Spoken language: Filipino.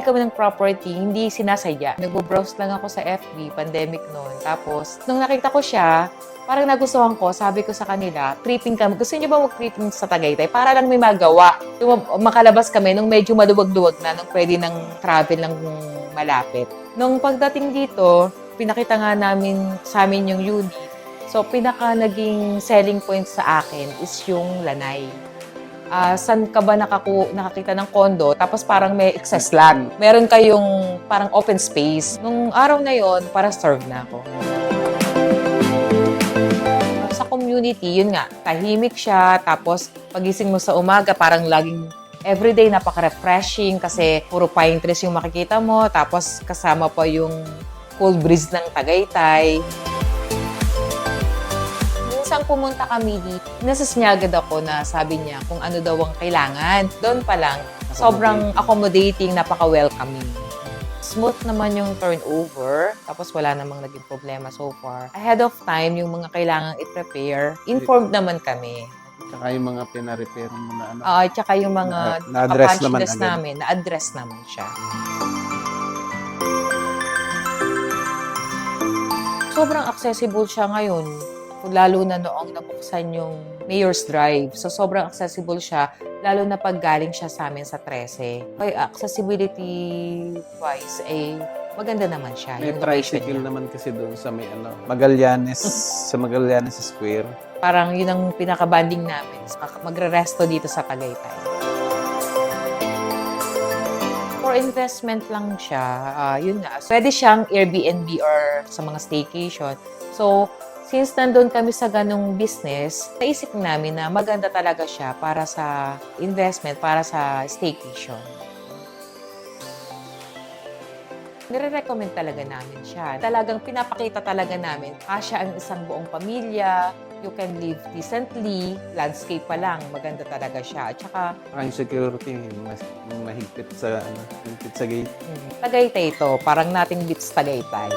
kami ng property, hindi sinasadya. Nagbo-browse lang ako sa FB, pandemic noon. Tapos, nung nakita ko siya, parang nagustuhan ko, sabi ko sa kanila, tripping kami. Gusto niyo ba mag-tripping sa Tagaytay? Para lang may magawa. Makalabas kami nung medyo maluwag-luwag na, nung pwede ng travel lang malapit. Nung pagdating dito, pinakita nga namin sa amin yung unit. So, pinaka naging selling point sa akin is yung lanay. Saan ka ba nakakita ng kondo, tapos parang may excess lot. Meron kayong parang open space. Nung araw na yon, para serve na ako. Sa community, yun nga, tahimik siya, tapos pagising mo sa umaga, parang laging everyday napaka-refreshing kasi puro pine trees yung makikita mo, tapos kasama pa yung cool breeze ng Tagaytay. Minsan pumunta kami dito, nasasnya agad ako na sabi niya kung ano daw ang kailangan. Doon pa lang, sobrang accommodating, napaka-welcoming. Smooth naman yung turnover, tapos wala namang naging problema so far. Ahead of time, yung mga kailangang i-prepare, informed naman kami. Tsaka yung mga pina-repair mo na ano. Tsaka yung mga Na-address naman punch list agad. namin, na-address naman siya. Sobrang accessible siya ngayon. Lalo na noong nabuksan yung Mayor's Drive. So, sobrang accessible siya, lalo na pag galing siya sa amin sa 13. Kaya accessibility-wise, maganda naman siya. May yung tricycle location niya. naman kasi doon sa may Magallanes, sa Magallanes Square. Parang yun ang pinaka-banding namin. Magre-resto dito sa Tagaytay. For investment lang siya, yun nga. Pwede siyang Airbnb or sa mga staycation. So, since nandun kami sa ganong business, naisip namin na maganda talaga siya para sa investment, para sa staycation. Nire-recommend talaga namin siya. Talagang pinapakita talaga namin, kasya ang isang buong pamilya, you can live decently, landscape pa lang, maganda talaga siya. At saka, Ang security, mahigpit sa gate. Tagaytay ito, parang nating beach Tagaytay.